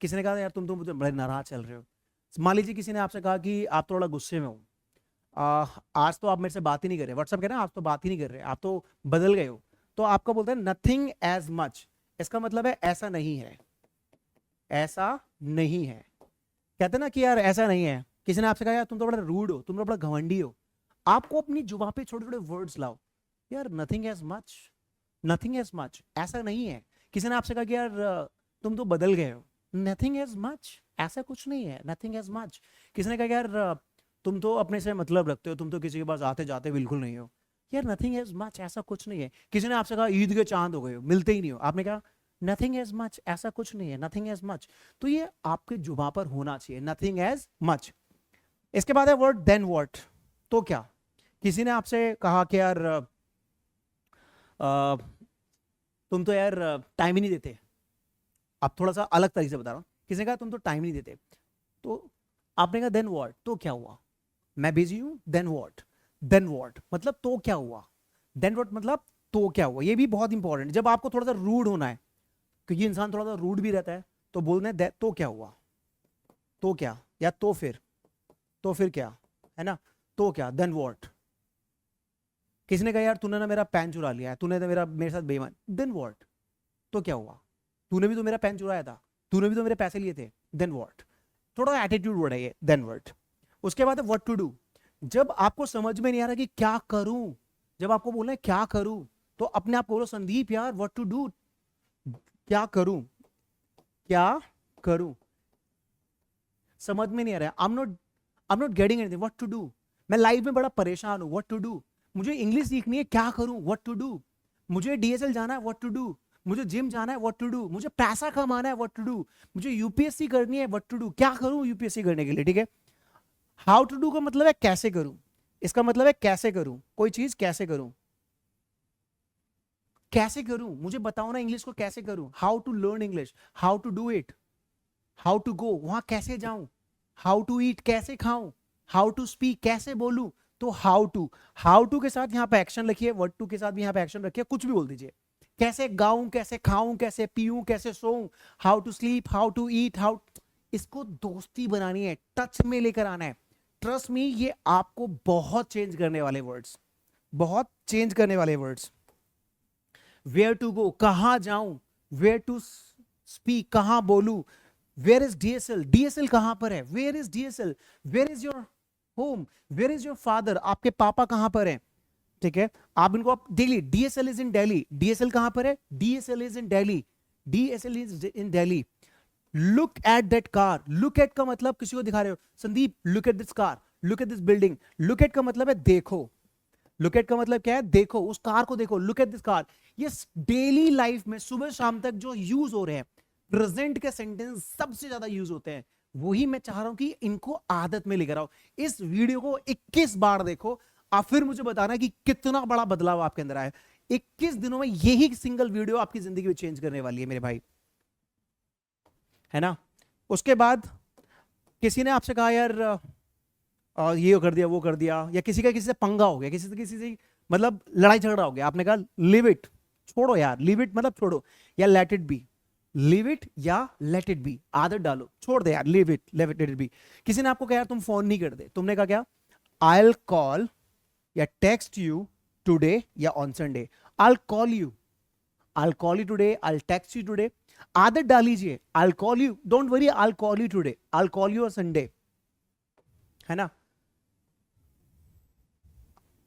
किसी ने कहा यार तुम तो मुझे बड़े नाराज चल रहे हो। मान लीजिए किसी ने आपसे कहा कि आप थोड़ा गुस्से में हो, आज तो आप मेरे से बात ही नहीं कर रहे, व्हाट्सअप कह रहे हैं आज तो बात ही नहीं कर रहे, आप तो बदल गए हो। तो आपका बोलते हैं नथिंग एज मच। इसका मतलब है ऐसा नहीं है, ऐसा नहीं है। कहते ना कि यार ऐसा नहीं है। किसी ने आपसे कहा यार तुम तो बड़ा रूड हो, तुम तो बड़ा घमंडी हो। आपको अपनी जुबान पे छोटे छोटे वर्ड्स लाओ। यार nothing as much, nothing as much, ऐसा नहीं है। किसी ने आपसे कहा कि यार तुम तो बदल गए हो, नथिंग एज मच, ऐसा कुछ नहीं है, नथिंग एज मच। किसी ने कहा यार तुम तो अपने से मतलब रखते हो, तुम तो किसी के पास आते जाते बिल्कुल नहीं हो। यार नथिंग एज मच, ऐसा कुछ नहीं है। किसी ने आपसे कहा ईद के चांद हो गए हो, मिलते ही नहीं हो, आपने कहा नथिंग एज मच, ऐसा कुछ नहीं है, नथिंग एज मच। तो ये आपके जुबान पर होना चाहिए, नथिंग एज मच। इसके बाद है वर्ड देन व्हाट, तो क्या। किसी ने आपसे कहा कि यार तुम तो यार टाइम ही नहीं देते। अब थोड़ा सा अलग तरीके से बता रहा हूँ। किसी ने कहा तुम तो टाइम नहीं देते, तो आपने कहा देन व्हाट, तो क्या हुआ? मैं बिजी हूं, देन व्हाट। देन व्हाट मतलब तो क्या हुआ, देन व्हाट मतलब तो क्या हुआ। ये भी बहुत इंपॉर्टेंट, जब आपको थोड़ा सा रूड होना है, क्योंकि इंसान थोड़ा सा रूड भी रहता है, तो बोलना है तो क्या हुआ, तो क्या, या तो फिर क्या, है ना, तो क्या, देन व्हाट। किसी ने कहा यार तूने ना मेरा पेन चुरा लिया है, तूने तो मेरे साथ बेईमान, देन व्हाट, तो क्या हुआ, तूने भी तो मेरा पेन चुराया था, तूने भी तो मेरे पैसे लिए थे, देन व्हाट। थोड़ा एटीट्यूड वर्ड है ये, देन व्हाट। उसके बाद है व्हाट टू डू। जब आपको समझ में नहीं आ रहा कि क्या करूं, जब आपको बोलना है क्या करूं, तो अपने आप बोलो संदीप यार व्हाट टू डू, क्या करूं, क्या करूं। समझ में नहीं आ रहा, I am not getting anything, what to do. मैं लाइफ में बड़ा परेशान हूं, व्हाट टू डू। मुझे इंग्लिश सीखनी है, क्या करूं, व्हाट टू डू। मुझे डीएसएल जाना है, व्हाट टू डू। मुझे जिम जाना है, व्हाट टू डू। मुझे पैसा कमाना है, व्हाट टू डू। मुझे यूपीएससी करनी है, व्हाट टू डू। क्या करूं यूपीएससी करने के लिए, ठीक है। हाउ टू डू का मतलब है कैसे करूं, इसका मतलब है कैसे करूं, कोई चीज कैसे करूं, कैसे करूं, मुझे बताओ ना इंग्लिश को कैसे करूं। How to learn English, how to do it, how to go, वहां कैसे जाऊं, हाउ टू ईट, कैसे खाऊं, हाउ टू स्पीक, कैसे बोलूं। तो हाउ टू के साथ यहाँ पे एक्शन रखिए, व्हाट टू के साथ भी यहाँ पे एक्शन रखिए, कुछ भी बोल दीजिए। कैसे गाऊं, कैसे खाऊं, कैसे पीऊं, कैसे सोऊं, how to sleep, how to eat, how. इसको दोस्ती बनानी है, टच में लेकर आना है। ट्रस्ट मी, ये आपको बहुत चेंज करने वाले वर्ड्स, बहुत चेंज करने वाले वर्ड्स। वेयर टू गो, कहां जाऊं, वेयर टू स्पीक, कहां बोलूं, वेयर इज डीएसएल, डीएसएल कहां पर है, where is DSL, where is your home, where is your father, आपके पापा कहां पर हैं, ठीक है। आप इनको आप daily, DSL is in Delhi, DSL कहां पर है, DSL is in Delhi, DSL is in Delhi. Look at that car, look at का मतलब किसी को दिखा रहे हो, Sandeep look at this car, look at this building. Look at का मतलब है देखो, लुक एट का मतलब क्या है, देखो उस कार को देखो, लुक एट दिस कार। ये डेली लाइफ में सुबह शाम तक जो यूज हो रहे हैं, प्रेजेंट के सेंटेंस सबसे ज्यादा यूज होते हैं, वही मैं चाह रहा हूं कि इनको आदत में लेकर आओ। इस वीडियो को 21 बार देखो, आप फिर मुझे बताना कि कितना बड़ा बदलाव आपके अंदर आया। 21 दिनों में यही सिंगल वीडियो आपकी जिंदगी में चेंज करने वाली है मेरे भाई, है ना। उसके बाद किसी ने आपसे कहा यार ये कर दिया वो कर दिया, या किसी से पंगा हो गया, किसी से मतलब लड़ाई झगड़ा हो गया, आपने कहा लिव इट, छोड़ो यार, लिव इट मतलब छोड़ो, या let it be, live it या लेट इट बी, आदत डालो, छोड़ दे यार, live it let it be. किसी ने आपको कहा यार तुम फोन नहीं करते, तुमने कहा क्या, आई विल कॉल या टेक्स्ट यू टुडे या on Sunday. I will call you, I will call you today, I will text you today. आदत डालीजिए, I will call you, don't worry, I will call you today, I will call you on Sunday, है ना।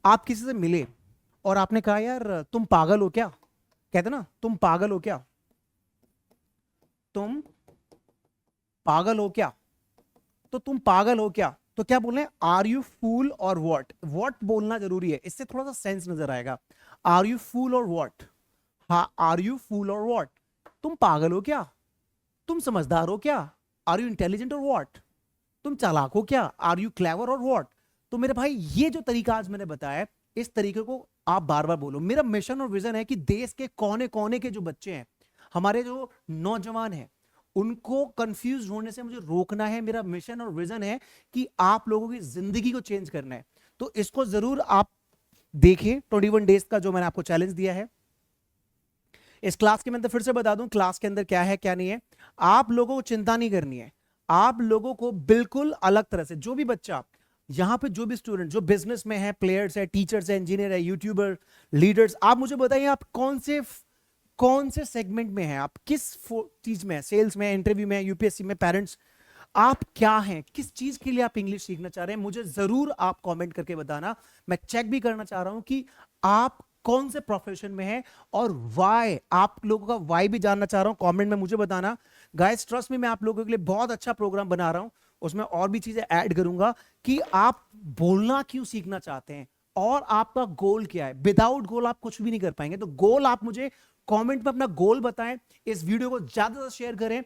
आप किसी से मिले और आपने कहा यार तुम पागल हो क्या, कहते ना तुम पागल हो क्या, तुम पागल हो क्या, तो तुम पागल हो क्या, तो क्या बोल रहे हैं, आर यू फूल और वॉट बोलना जरूरी है, इससे थोड़ा सा सेंस नजर आएगा। आर यू फूल और वॉट, हाँ आर यू फूल और वॉट, तुम पागल हो क्या, तुम समझदार हो क्या, आर यू इंटेलिजेंट और वॉट, तुम चालाक हो क्या, आर यू क्लेवर और वॉट। तो मेरे भाई ये जो तरीका आज मैंने बताया, इस तरीके को आप बार बार बोलो। मेरा मिशन और विजन है कि देश के कोने कोने के जो बच्चे हैं, हमारे जो नौजवान हैं, उनको कंफ्यूज होने से मुझे रोकना है। मेरा मिशन और विजन है कि आप लोगों की जिंदगी को चेंज करना है। तो इसको जरूर आप देखिए, 21 डेज का जो मैंने आपको चैलेंज दिया है। इस क्लास के अंदर फिर से बता दूं क्लास के अंदर क्या है क्या नहीं है। आप लोगों को चिंता नहीं करनी है, आप लोगों को बिल्कुल अलग तरह से, जो भी बच्चा यहां पे, जो भी स्टूडेंट जो बिजनेस में है, प्लेयर्स है, टीचर्स है, इंजीनियर है, यूट्यूबर, लीडर्स, आप मुझे बताइए आप कौन से सेगमेंट में हैं, आप किस चीज में है, सेल्स में, इंटरव्यू में, यूपीएससी में, पेरेंट्स, आप क्या हैं, किस चीज के लिए आप इंग्लिश सीखना चाह रहे हैं, मुझे जरूर आप कमेंट करके बताना। मैं चेक भी करना चाह रहा हूं कि आप कौन से प्रोफेशन में है, और वाई, आप लोगों का वाई भी जानना चाह रहा हूं, कमेंट में मुझे बताना। गाइस ट्रस्ट में, मैं आप लोगों के लिए बहुत अच्छा प्रोग्राम बना रहा हूं, उसमें और भी चीजें ऐड करूंगा कि आप बोलना क्यों सीखना चाहते हैं और आपका गोल क्या है। विदाउट गोल आप कुछ भी नहीं कर पाएंगे। तो गोल आप मुझे कमेंट में अपना गोल बताएं, इस वीडियो को ज्यादा से शेयर करें,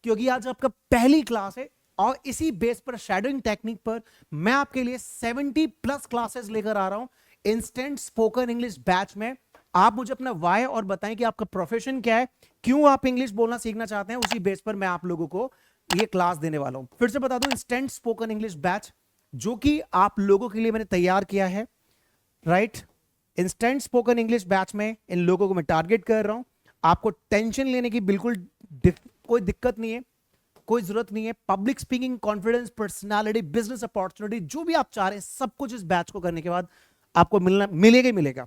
क्योंकि आज आपका पहली क्लास है और इसी बेस पर, शैडोइंग टेक्निक पर, मैं आपके लिए 70+ क्लासेस लेकर आ रहा हूं इंस्टेंट स्पोकन इंग्लिश बैच में। आप मुझे अपना वाई और बताएं कि आपका प्रोफेशन क्या है, क्यों आप इंग्लिश बोलना सीखना चाहते हैं, उसी बेस पर मैं आप लोगों को ये क्लास देने वाला हूं। फिर से बता दूं, इंस्टेंट स्पोकन इंग्लिश बैच जो कि आप लोगों के लिए मैंने तैयार किया है, right. Instant spoken English batch में इन लोगों को मैं टारगेट कर रहा हूं। आपको टेंशन लेने की बिल्कुल कोई दिक्कत नहीं है, कोई जरूरत नहीं है। Public speaking, confidence, personality, business opportunity, जो भी आप चाह रहे हैं, सब कुछ इस बैच को करने के बाद आपको मिलेगा ही मिलेगा।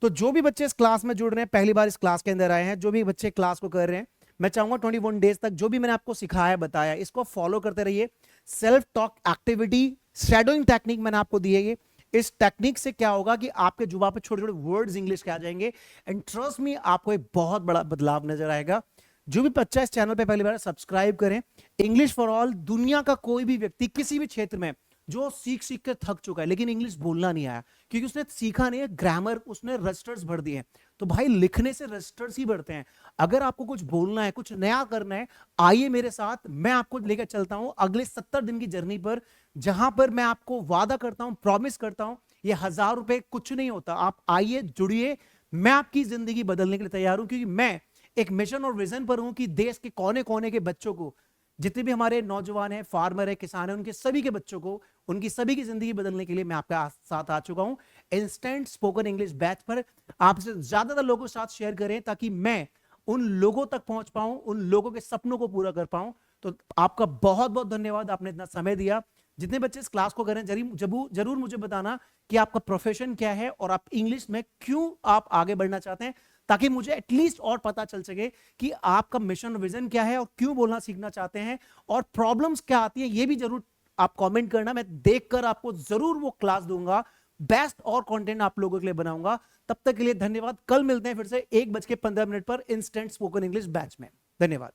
तो जो भी बच्चे इस क्लास में जुड़ रहे हैं, पहली बार इस क्लास के अंदर आए हैं, जो भी बच्चे क्लास को कर रहे हैं, मैं चाहूंगा 21 डेज तक जो भी मैंने आपको सिखाया, बताया, इसको फॉलो करते रहिए। Self talk activity, shadowing technique मैंने आपको दी है। ये इस टेक्निक से क्या होगा कि आपके जुबान पे छोटे छोटे वर्ड्स इंग्लिश के आ जाएंगे, एंड ट्रस्ट मी, आपको एक बहुत बड़ा बदलाव नजर आएगा। जो भी बच्चा इस चैनल पे पहली बार, सब्सक्राइब करें। इंग्लिश फॉर ऑल, दुनिया का कोई भी व्यक्ति किसी भी क्षेत्र में जो सीख सीख कर थक चुका है लेकिन इंग्लिश बोलना नहीं आया, क्योंकि उसने सीखा नहीं है ग्रामर, उसने रजिस्टर्स भर दिए हैं। तो भाई लिखने से रजिस्टर्स ही बढ़ते हैं। अगर आपको कुछ बोलना है, कुछ नया करना है, आइए मेरे साथ, मैं आपको लेकर चलता हूं अगले 70 दिन की जर्नी पर, जहां पर मैं आपको वादा करता हूं, प्रॉमिस करता हूं, ये 1000 रुपए कुछ नहीं होता। आप आइए, जुड़िए, मैं आपकी जिंदगी बदलने के लिए तैयार हूं, क्योंकि मैं एक मिशन और विजन पर हूं कि देश के कोने कोने के बच्चों को, जितने भी हमारे नौजवान हैं, फार्मर है, किसान है, उनके सभी के बच्चों को, उनकी सभी की जिंदगी बदलने के लिए मैं आपके साथ आ चुका हूं इंस्टेंट स्पोकन इंग्लिश बैच पर। आपसे ज्यादातर लोगों के साथ शेयर करें ताकि मैं उन लोगों तक पहुंच पाऊं, उन लोगों के सपनों को पूरा कर पाऊं। तो आपका बहुत बहुत धन्यवाद, आपने इतना समय दिया। जितने बच्चे इस क्लास को करें, जरूर मुझे बताना कि आपका प्रोफेशन क्या है और आप इंग्लिश में क्यों आप आगे बढ़ना चाहते हैं, ताकि मुझे एटलीस्ट और पता चल सके कि आपका मिशन विजन क्या है और क्यों बोलना सीखना चाहते हैं, और प्रॉब्लम्स क्या आती है, ये भी जरूर आप कमेंट करना। मैं देखकर आपको जरूर वो क्लास दूंगा, बेस्ट और कंटेंट आप लोगों के लिए बनाऊंगा। तब तक के लिए धन्यवाद। कल मिलते हैं फिर से 1:15 पर इंस्टेंट स्पोकन इंग्लिश बैच में। धन्यवाद।